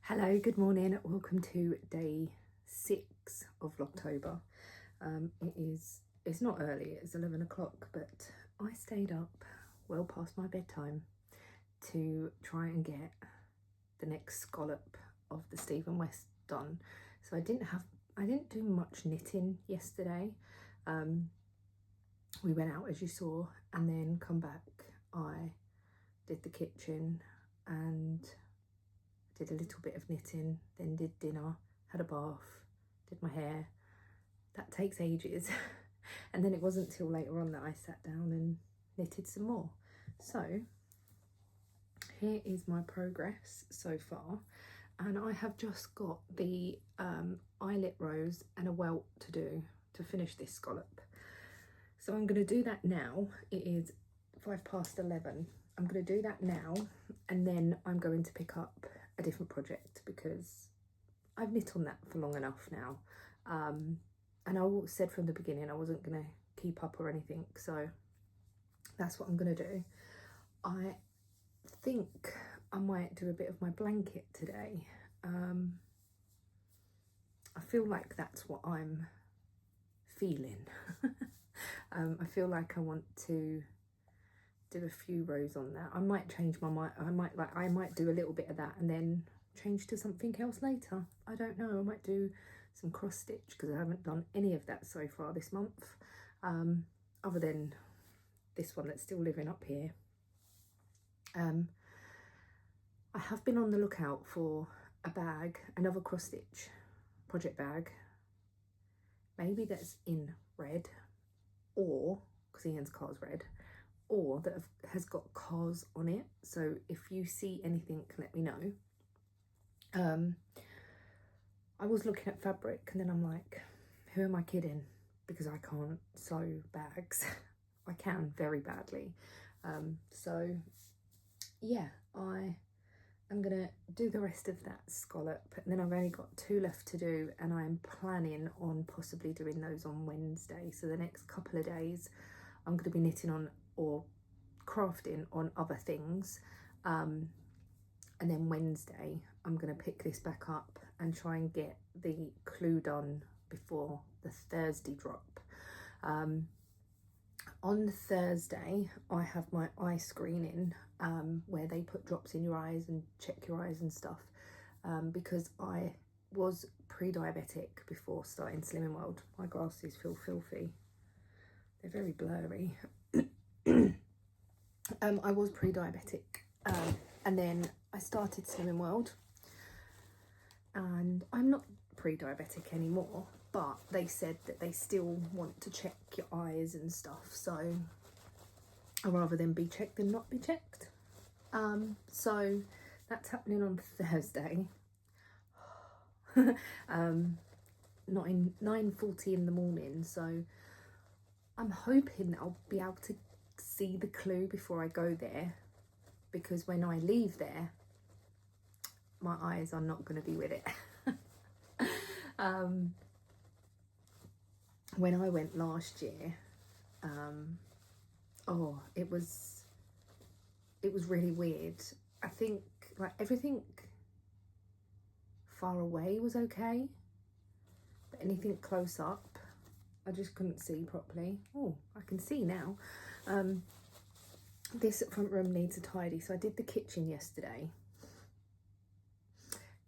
Hello, good morning. Welcome to day 6 of Vlogtober. It's not early, it's 11 o'clock, but I stayed up well past my bedtime to try and get the next scallop of the Stephen West done. So I didn't do much knitting yesterday. We went out, as you saw, and then come back. I did the kitchen and did a little bit of knitting, then did dinner, had a bath, did my hair. That takes ages. And then it wasn't till later on that I sat down and knitted some more. So here is my progress so far. And I have just got the eyelet rows and a welt to do to finish this scallop. So I'm going to do that now. It is 11:05. I'm going to do that now, and then I'm going to pick up a different project because I've knit on that for long enough now. And I said from the beginning I wasn't going to keep up or anything, so that's what I'm going to do. I think I might do a bit of my blanket today. I feel like that's what I'm feeling. I feel like I want to do a few rows on that. I might change my mind. I might do a little bit of that and then change to something else later. I don't know. I might do some cross stitch because I haven't done any of that so far this month, other than this one that's still living up here. I have been on the lookout for a bag, another cross stitch project bag, maybe that's in red, or because Ian's car's red, or that has got cars on it. So if you see anything, let me know. I was looking at fabric and then I'm like, who am I kidding? Because I can't sew bags. I can very badly. So yeah, I am gonna do the rest of that scallop, and then I've only got 2 left to do, and I'm planning on possibly doing those on Wednesday. So the next couple of days I'm going to be knitting on or crafting on other things, and then Wednesday I'm going to pick this back up and try and get the clue done before the Thursday drop. On Thursday I have my eye screening, where they put drops in your eyes and check your eyes and stuff, because I was pre-diabetic before starting Slimming World. My glasses feel filthy, they're very blurry. I was pre-diabetic, and then I started Slimming World, and I'm not pre-diabetic anymore, but they said that they still want to check your eyes and stuff, so I'd rather them be checked than not be checked. So that's happening on Thursday. Not in 9:40 in the morning, so I'm hoping that I'll be able to see the clue before I go there, because when I leave there my eyes are not going to be with it. When I went last year, it was really weird. I think like everything far away was okay, but anything close up I just couldn't see properly. Oh, I can see now. This front room needs a tidy, so I did the kitchen yesterday.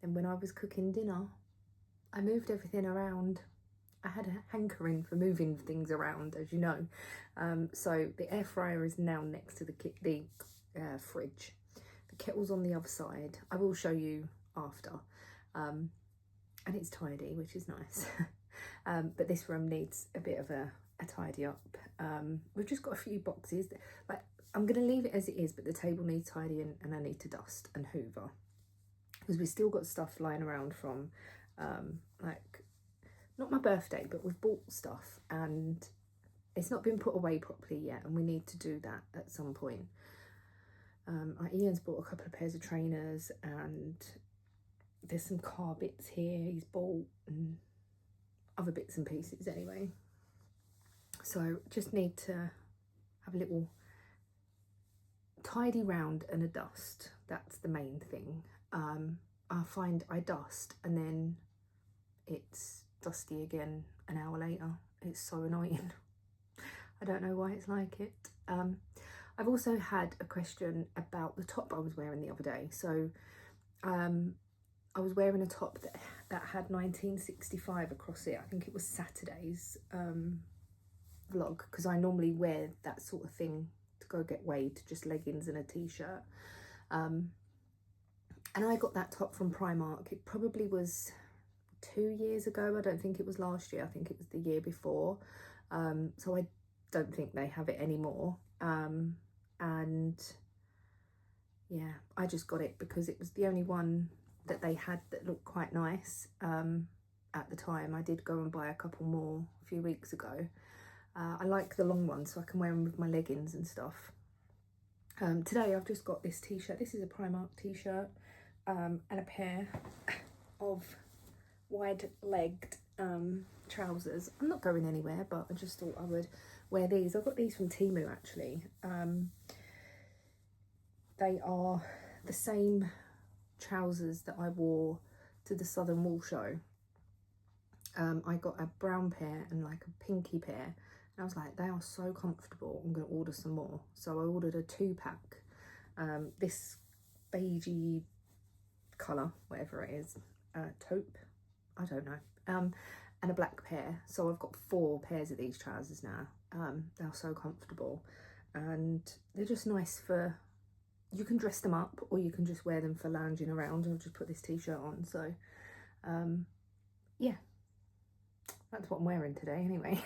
And when I was cooking dinner, I moved everything around. I had a hankering for moving things around, as you know. So the air fryer is now next to the fridge. The kettle's on the other side. I will show you after. And it's tidy, which is nice. But this room needs a bit of a tidy up. We've just got a few boxes. Like, I'm going to leave it as it is, but the table needs tidying and I need to dust and hoover, because we've still got stuff lying around from like, not my birthday, but we've bought stuff and it's not been put away properly yet, and we need to do that at some point. Ian's bought a couple of pairs of trainers, and there's some car bits here he's bought and other bits and pieces anyway. So just need to have a little tidy round and a dust. That's the main thing. I find I dust and then it's dusty again an hour later. It's so annoying. I don't know why it's like it. I've also had a question about the top I was wearing the other day. So I was wearing a top that had 1965 across it. I think it was Saturday's vlog, because I normally wear that sort of thing to go get weighed, just leggings and a t-shirt. And I got that top from Primark. It probably was 2 years ago. I don't think it was last year. I think it was the year before. So I don't think they have it anymore. And yeah, I just got it because it was the only one that they had that looked quite nice at the time. I did go and buy a couple more a few weeks ago. I like the long ones so I can wear them with my leggings and stuff. Today I've just got this t-shirt. This is a Primark t-shirt and a pair of wide-legged trousers. I'm not going anywhere, but I just thought I would wear these. I got these from Temu actually. They are the same trousers that I wore to the Southern Wool show. I got a brown pair and like a pinky pair. I was like, they are so comfortable, I'm going to order some more. So I ordered a 2-pack, this beigey colour, whatever it is, taupe, I don't know, and a black pair. So I've got 4 pairs of these trousers now. They're so comfortable and they're just nice for, you can dress them up or you can just wear them for lounging around. I'll just put this t-shirt on. So yeah, that's what I'm wearing today anyway.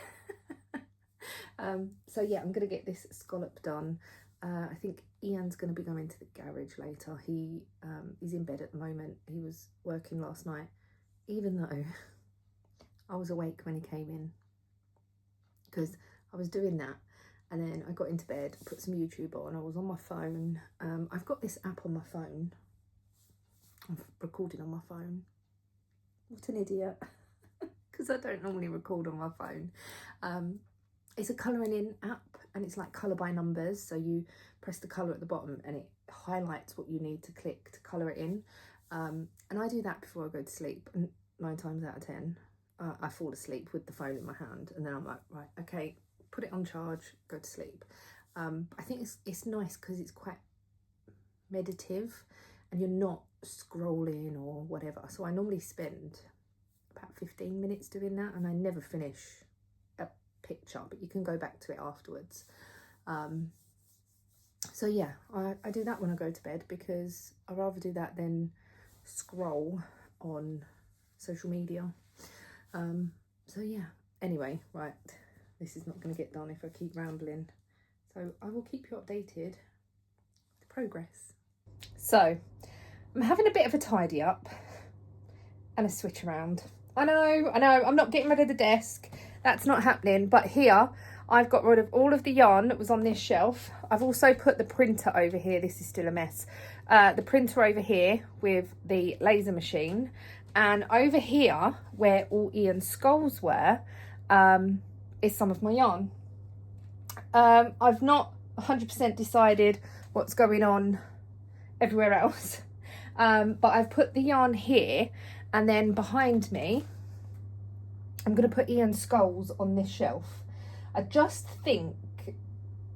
So yeah, I'm gonna get this scallop done. I think Ian's gonna be going to the garage later. He's in bed at the moment. He was working last night, even though I was awake when he came in, because I was doing that and then I got into bed, put some YouTube on, I was on my phone. I've got this app on my phone. I'm recording on my phone. What an idiot. Because I don't normally record on my phone. It's a colouring in app and it's like colour by numbers. So you press the colour at the bottom and it highlights what you need to click to colour it in. And I do that before I go to sleep. And 9 times out of 10, I fall asleep with the phone in my hand. And then I'm like, right, okay, put it on charge, go to sleep. I think it's nice because it's quite meditative and you're not scrolling or whatever. So I normally spend about 15 minutes doing that and I never finish a picture, but you can go back to it afterwards. So yeah, I do that when I go to bed because I'd rather do that than scroll on social media. So yeah, anyway, right, this is not going to get done if I keep rambling. So I will keep you updated with the progress. So I'm having a bit of a tidy up and a switch around. I know, I'm not getting rid of the desk. That's not happening. But here, I've got rid of all of the yarn that was on this shelf. I've also put the printer over here. This is still a mess. The printer over here with the laser machine. And over here, where all Ian's skulls were, is some of my yarn. I've not 100% decided what's going on everywhere else. But I've put the yarn here. And then behind me, I'm going to put Ian's skulls on this shelf. I just think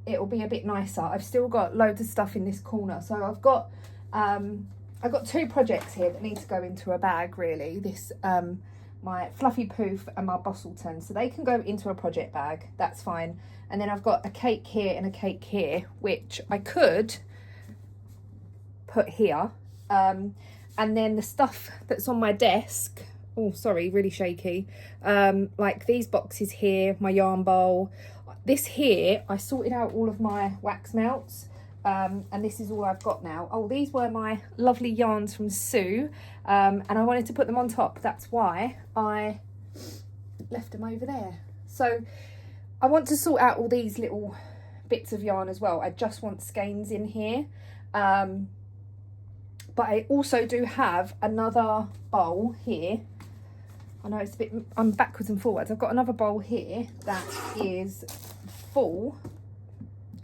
it'll be a bit nicer. I've still got loads of stuff in this corner. So I've got 2 projects here that need to go into a bag, really. This, my fluffy poof and my Bustleton. So they can go into a project bag. That's fine. And then I've got a cake here and a cake here, which I could put here. And then the stuff that's on my desk, oh, sorry, really shaky. Like these boxes here, my yarn bowl. This here, I sorted out all of my wax melts. And this is all I've got now. Oh, these were my lovely yarns from Sue. And I wanted to put them on top. That's why I left them over there. So I want to sort out all these little bits of yarn as well. I just want skeins in here. But I also do have another bowl here. I know it's a bit, I'm backwards and forwards. I've got another bowl here that is full.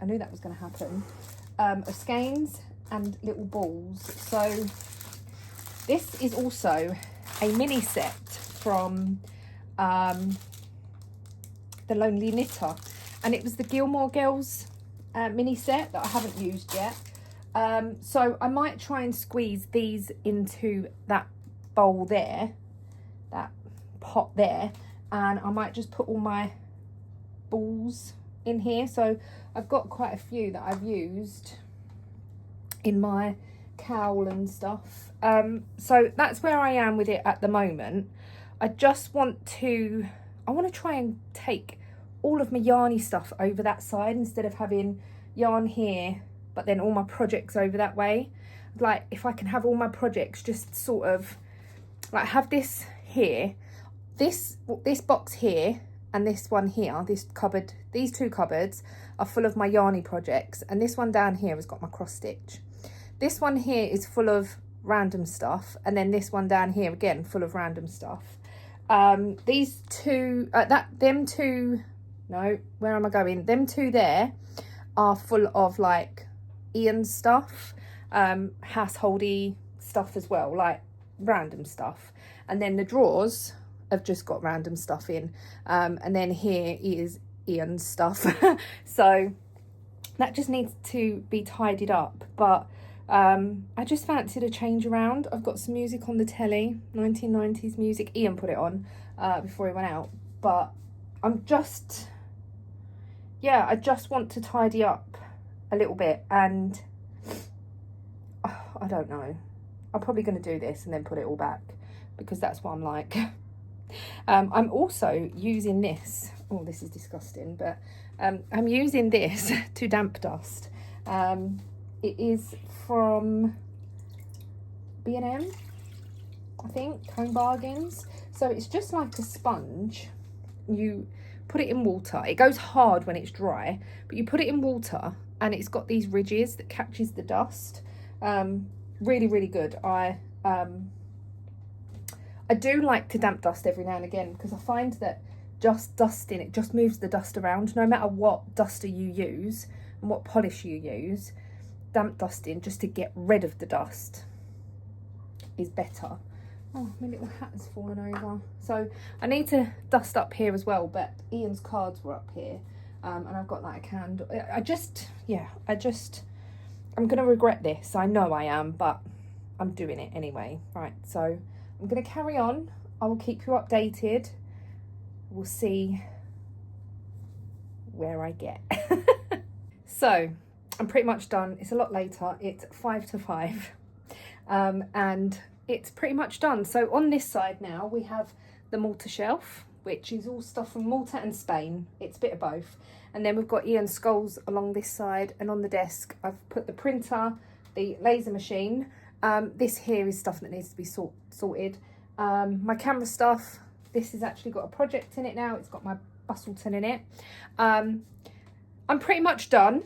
I knew that was going to happen. Of skeins and little balls. So this is also a mini set from The Lonely Knitter, and it was the Gilmore Girls mini set that I haven't used yet. So I might try and squeeze these into that bowl there, that pot there, and I might just put all my balls in here. So I've got quite a few that I've used in my cowl and stuff. So that's where I am with it at the moment. I just want to, I want to try and take all of my yarny stuff over that side instead of having yarn here but then all my projects over that way. Like if I can have all my projects just sort of like have this here, this box here, and this one here, this cupboard, these two cupboards are full of my yarny projects, and this one down here has got my cross stitch. This one here is full of random stuff, and then this one down here again full of random stuff. These two, them two, no, where am I going? Them two there are full of like Ian's stuff, householdy stuff as well, like random stuff. And then the drawers have just got random stuff in, and then here is Ian's stuff. So that just needs to be tidied up, but I just fancied a change around. I've got some music on the telly, 1990s music. Ian put it on before he went out, but I'm just, yeah, I just want to tidy up a little bit, and I don't know, I'm probably going to do this and then put it all back because that's what I'm like. I'm also using this, oh this is disgusting, but I'm using this to damp dust. It is from B&M, I think, Home Bargains. So it's just like a sponge. You put it in water. It goes hard when it's dry, but you put it in water and it's got these ridges that catches the dust. Really, really good. I do like to damp dust every now and again because I find that just dusting, it just moves the dust around. No matter what duster you use and what polish you use, damp dusting just to get rid of the dust is better. Oh, my little hat has fallen over. So I need to dust up here as well, but Ian's cards were up here, and I've got like a candle. I'm going to regret this. I know I am, but I'm doing it anyway. Right, so I'm going to carry on. I will keep you updated. We'll see where I get. So I'm pretty much done. It's a lot later. It's 5 to 5. And it's pretty much done. So on this side now, we have the Malta shelf, which is all stuff from Malta and Spain. It's a bit of both. And then we've got Ian's skulls along this side, and on the desk, I've put the printer, the laser machine. This here is stuff that needs to be sorted. My camera stuff, this has actually got a project in it now. It's got my Bustleton in it. I'm pretty much done.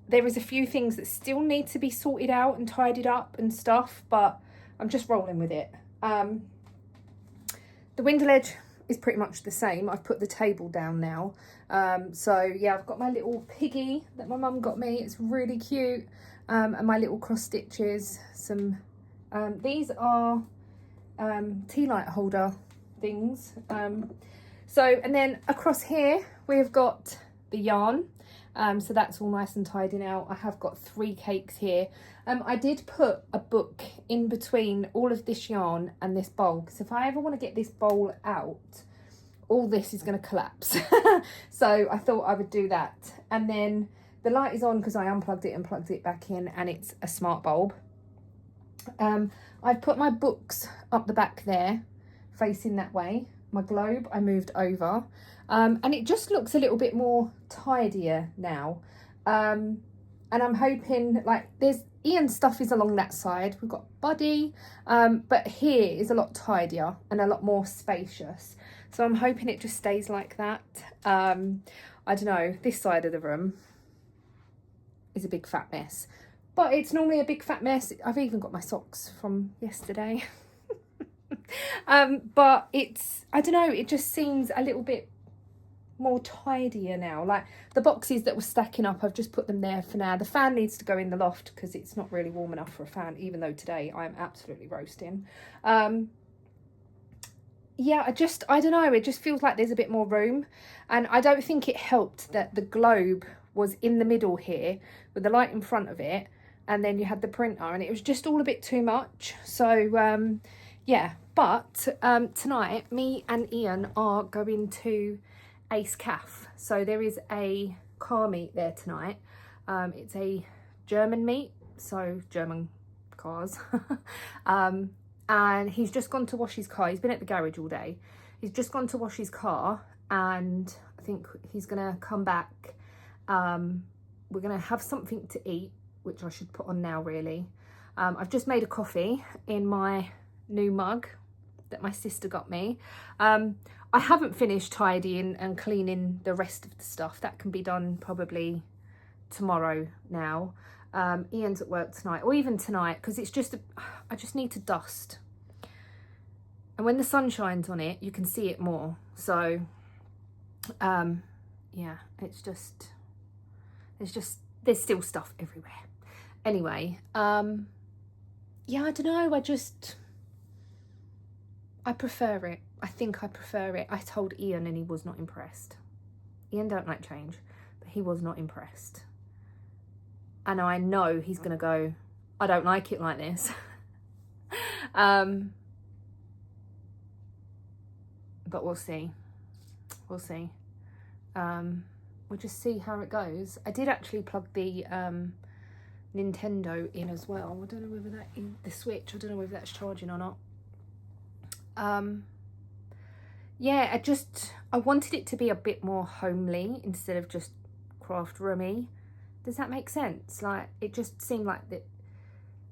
There is a few things that still need to be sorted out and tidied up and stuff, but I'm just rolling with it. The window ledge is pretty much the same. I've put the table down now. So yeah, I've got my little piggy that my mum got me. It's really cute. And my little cross stitches. Some these are tea light holder things. So, and then across here we've got the yarn. So that's all nice and tidy now. I have got 3 cakes here. I did put a book in between all of this yarn and this bowl, because if I ever want to get this bowl out, all this is going to collapse. So I thought I would do that. And then the light is on because I unplugged it and plugged it back in, and it's a smart bulb. I've put my books up the back there, facing that way. My globe I moved over. And it just looks a little bit more tidier now. And I'm hoping, like, there's Ian's stuff is along that side. We've got Buddy, but here is a lot tidier and a lot more spacious. So I'm hoping it just stays like that. I don't know, this side of the room is a big fat mess. But it's normally a big fat mess. I've even got my socks from yesterday. But it's, I don't know, it just seems a little bit more tidier now. Like the boxes that were stacking up, I've just put them there for now. The fan needs to go in the loft because it's not really warm enough for a fan, even though today I'm absolutely roasting. Yeah, I don't know, it just feels like there's a bit more room. And I don't think it helped that the globe was in the middle here with the light in front of it, and then you had the printer, and it was just all a bit too much. So yeah, but tonight me and Ian are going to Ace Cafe. So there is a car meet there tonight. It's a German meet, so German cars. And he's just gone to wash his car. He's been at the garage all day. He's just gone to wash his car, and I think he's gonna come back. We're gonna have something to eat, which I should put on now really. I've just made a coffee in my new mug that my sister got me. I haven't finished tidying and cleaning the rest of the stuff. That can be done probably tomorrow now. Ian's at work tonight, or even tonight, because it's just I just need to dust, and when the sun shines on it you can see it more. So yeah, it's just there's still stuff everywhere. Anyway, yeah, I don't know, I prefer it. I think I prefer it. I told Ian and he was not impressed. Ian don't like change, but he was not impressed. And I know he's going to go, I don't like it like this. But we'll see. We'll see. We'll just see how it goes. I did actually plug the Nintendo in as well. I don't know whether that in the Switch, I don't know whether that's charging or not. Yeah, I wanted it to be a bit more homely instead of just craft roomy. Does that make sense? Like, it just seemed like that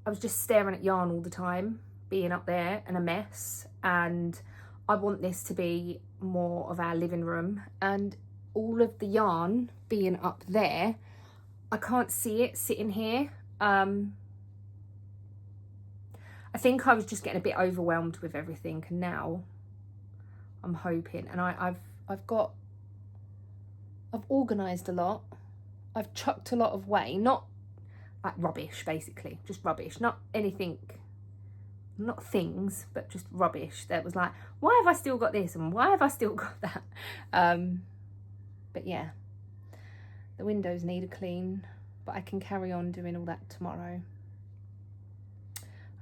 I was just staring at yarn all the time, being up there and a mess. And I want this to be more of our living room, and all of the yarn being up there, I can't see it sitting here. I think I was just getting a bit overwhelmed with everything, and now I'm hoping, and I've organised a lot. I've chucked a lot of away, not like rubbish, basically, just rubbish, not anything, not things, but just rubbish that was like, why have I still got this and why have I still got that? But yeah, the windows need a clean, but I can carry on doing all that tomorrow.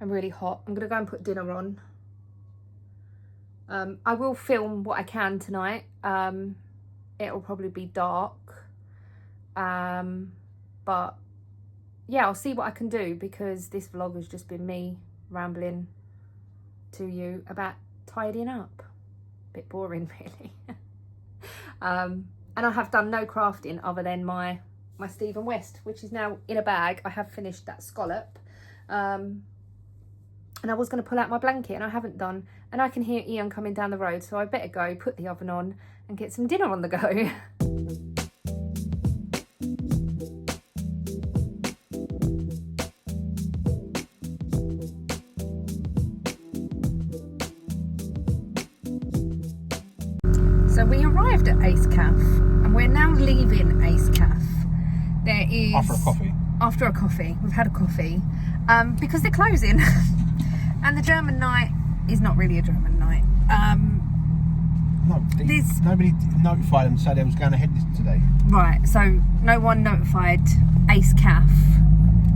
I'm really hot. I'm gonna go and put dinner on. I will film what I can tonight. It'll probably be dark. But yeah, I'll see what I can do, because this vlog has just been me rambling to you about tidying up. Bit boring really. And I have done no crafting other than my Stephen West, which is now in a bag. I have finished that scallop, and I was going to pull out my blanket and I haven't done, and I can hear Ian coming down the road, so I better go put the oven on and get some dinner on the go. So we arrived at Ace Cafe and we're now leaving Ace Cafe. There is... After a coffee. We've had a coffee. Because they're closing. And the German night is not really a German night. No, nobody notified them to say they was going ahead today. Right, so no one notified Ace Cafe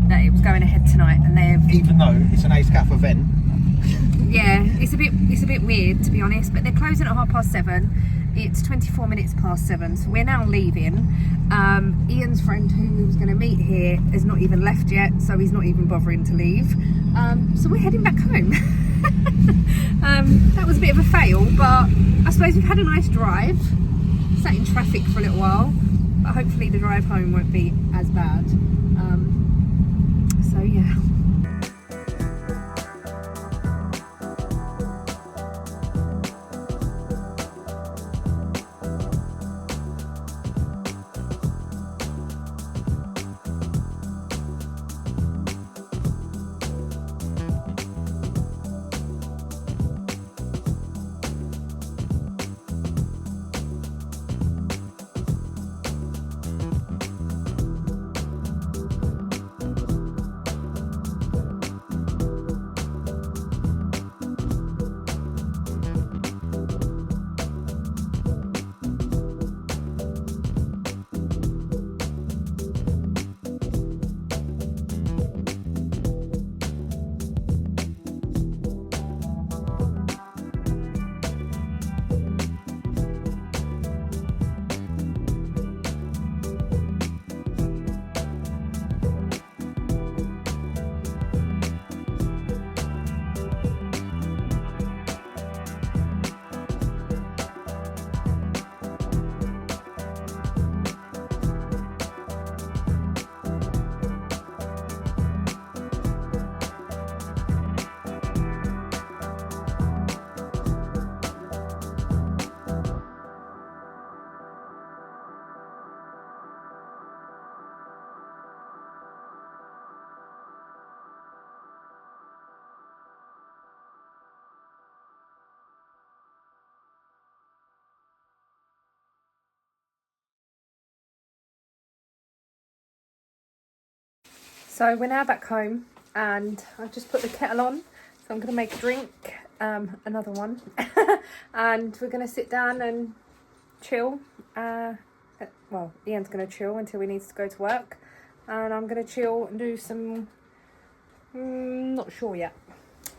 that it was going ahead tonight, and they've... Even though it's an Ace Cafe event. Yeah, it's a bit weird, to be honest, but they're closing at 7:30. It's 24 minutes past 7, so we're now leaving. Ian's friend who was going to meet here has not even left yet, so he's not even bothering to leave. So we're heading back home. That was a bit of a fail, but I suppose we've had a nice drive. Sat in traffic for a little while, but hopefully the drive home won't be as bad. So yeah. So we're now back home and I've just put the kettle on. So I'm going to make a drink, another one. And we're going to sit down and chill. Well, Ian's going to chill until he needs to go to work. And I'm going to chill and do some... not sure yet.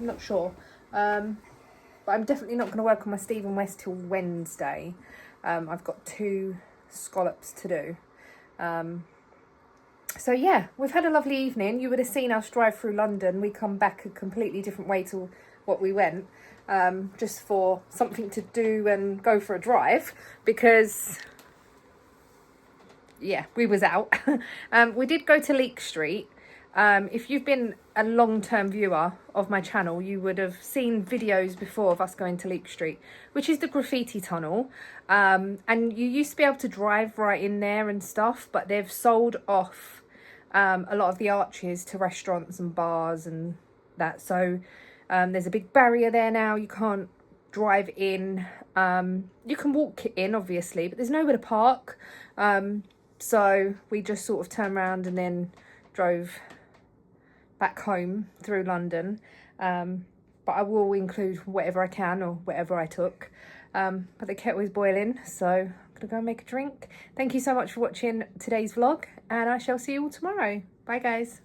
I'm not sure. But I'm definitely not going to work on my Stephen West till Wednesday. I've got 2 scallops to do. So yeah, we've had a lovely evening. You would have seen us drive through London. We come back a completely different way to what we went. Just for something to do and go for a drive. Because, yeah, we was out. We did go to Leek Street. If you've been a long-term viewer of my channel, you would have seen videos before of us going to Leek Street, which is the graffiti tunnel. And you used to be able to drive right in there and stuff, but they've sold off a lot of the arches to restaurants and bars and that. So there's a big barrier there now. You can't drive in. You can walk in, obviously, but there's nowhere to park. So we just sort of turned around and then drove back home through London. But I will include whatever I can or whatever I took. But the kettle is boiling, so I'm gonna go and make a drink. Thank you so much for watching today's vlog, and I shall see you all tomorrow. Bye guys.